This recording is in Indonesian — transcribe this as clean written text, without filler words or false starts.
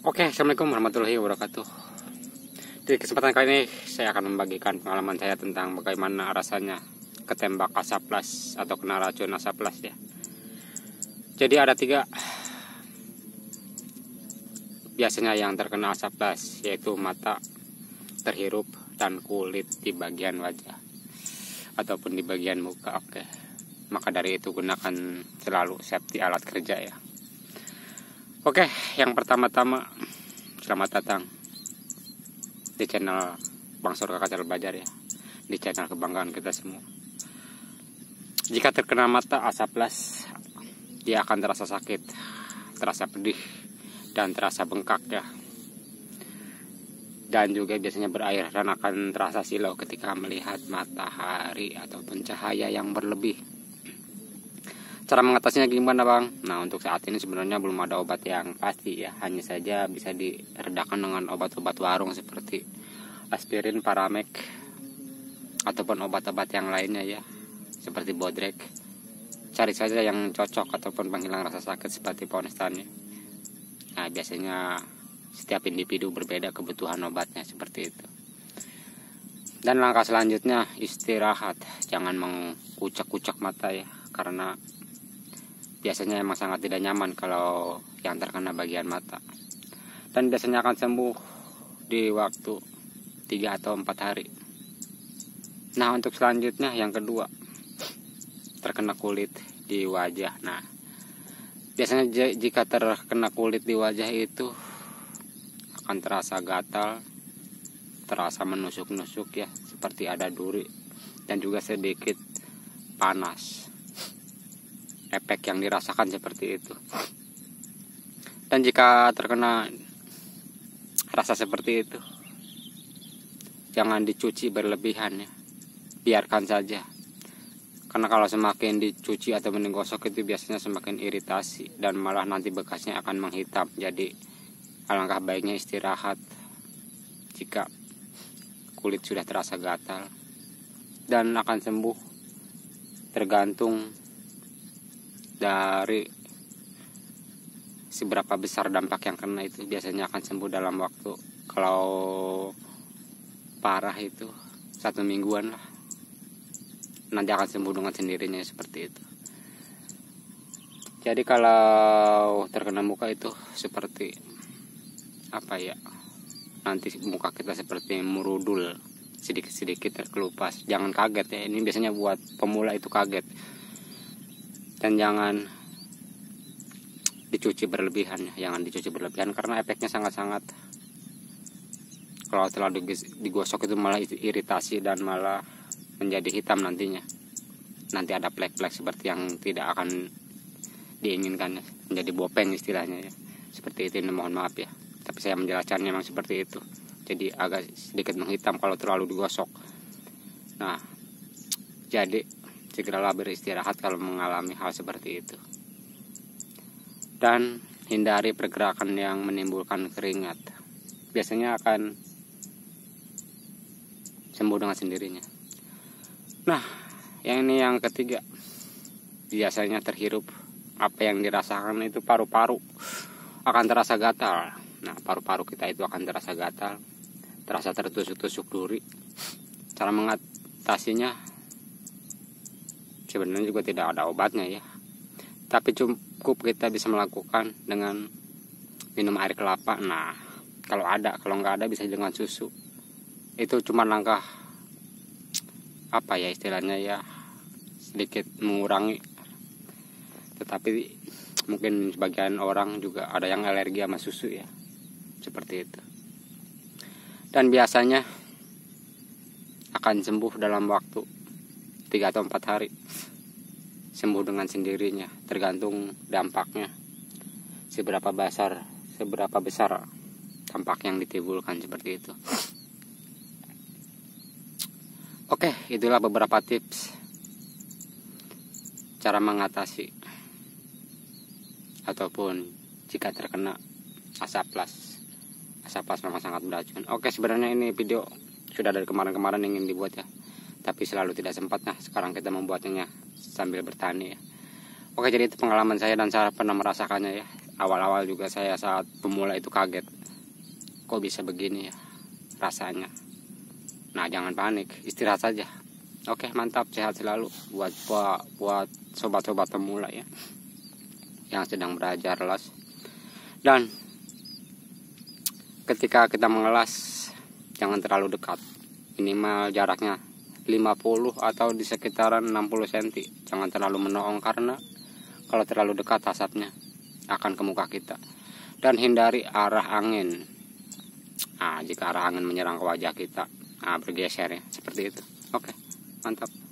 Oke, assalamualaikum warahmatullahi wabarakatuh. Di kesempatan kali ini saya akan membagikan pengalaman saya tentang bagaimana rasanya ketembak asaplas atau kena racun asaplas ya. Jadi ada 3 biasanya yang terkena asaplas, yaitu mata, terhirup, dan kulit di bagian wajah ataupun di bagian muka. Oke, maka dari itu gunakan selalu safety alat kerja ya. Oke, yang pertama-tama selamat datang di channel Bang Surga Kacal Belajar ya, di channel kebanggaan kita semua. Jika terkena mata asaplas, dia akan terasa sakit, terasa pedih, dan terasa bengkak ya. Dan juga biasanya berair dan akan terasa silau ketika melihat matahari ataupun cahaya yang berlebih. Cara mengatasinya gimana bang? Nah, untuk saat ini sebenarnya belum ada obat yang pasti ya. Hanya saja bisa diredakan dengan obat-obat warung seperti aspirin, paramek, ataupun obat-obat yang lainnya ya, seperti bodrek. Cari saja yang cocok ataupun penghilang rasa sakit seperti Ponstan ya. Nah, biasanya setiap individu berbeda kebutuhan obatnya seperti itu. Dan langkah selanjutnya istirahat, jangan mengkucak-kucak mata ya, karena biasanya emang sangat tidak nyaman kalau yang terkena bagian mata. Dan biasanya akan sembuh di waktu 3 atau 4 hari. Nah, untuk selanjutnya yang kedua, terkena kulit di wajah. Nah, biasanya jika terkena kulit di wajah itu akan terasa gatal, terasa menusuk-nusuk ya, seperti ada duri, dan juga sedikit panas. Efek yang dirasakan seperti itu. Dan jika terkena rasa seperti itu, jangan dicuci berlebihan ya, biarkan saja. Karena kalau semakin dicuci atau menggosok itu biasanya semakin iritasi, dan malah nanti bekasnya akan menghitam. Jadi alangkah baiknya istirahat jika kulit sudah terasa gatal, dan akan sembuh tergantung dari seberapa besar dampak yang kena. Itu biasanya akan sembuh dalam waktu, kalau parah itu 1 mingguan lah, nanti akan sembuh dengan sendirinya seperti itu. Jadi kalau terkena muka itu seperti apa ya, nanti muka kita seperti merudul, sedikit-sedikit terkelupas. Jangan kaget ya, ini biasanya buat pemula itu kaget. Dan jangan dicuci berlebihan ya, jangan dicuci berlebihan karena efeknya sangat-sangat, kalau terlalu digosok itu malah iritasi dan malah menjadi hitam nantinya. Nanti ada plek-plek seperti yang tidak akan diinginkan ya, menjadi bopeng istilahnya ya. Seperti itu, ini mohon maaf ya, tapi saya menjelaskannya memang seperti itu. Jadi agak sedikit menghitam kalau terlalu digosok. Nah, jadi segeralah beristirahat kalau mengalami hal seperti itu. Dan hindari pergerakan yang menimbulkan keringat. Biasanya akan sembuh dengan sendirinya. Nah, yang ketiga, biasanya terhirup, apa yang dirasakan itu paru-paru akan terasa gatal. Nah, paru-paru kita itu akan terasa gatal, terasa tertusuk-tusuk duri. Cara mengatasinya sebenarnya juga tidak ada obatnya ya, tapi cukup kita bisa melakukan dengan minum air kelapa. Nah, kalau nggak ada bisa dengan susu. Itu cuma langkah apa ya istilahnya ya, sedikit mengurangi. Tetapi mungkin sebagian orang juga ada yang alergi sama susu ya, seperti itu. Dan biasanya akan sembuh dalam waktu 3 atau 4 hari, sembuh dengan sendirinya, tergantung dampaknya, seberapa besar dampak yang ditimbulkan seperti itu. Oke, itulah beberapa tips cara mengatasi ataupun jika terkena asaplas. Asaplas memang sangat beracun. Oke, sebenarnya ini video sudah dari kemarin-kemarin ingin dibuat ya, tapi selalu tidak sempat. Nah, sekarang kita membuatnya sambil bertani ya. Oke, jadi itu pengalaman saya dan saya pernah merasakannya ya. Awal-awal juga saya saat pemula itu kaget, kok bisa begini ya rasanya. Nah, jangan panik, istirahat saja. Oke, mantap, sehat selalu buat sobat-sobat pemula ya yang sedang belajar las. Dan ketika kita mengelas, jangan terlalu dekat, minimal jaraknya 50 atau di sekitaran 60 cm. Jangan terlalu menolong, karena kalau terlalu dekat asapnya akan ke muka kita. Dan hindari arah angin. Jika arah angin menyerang ke wajah kita, bergeser ya, seperti itu. Oke, mantap.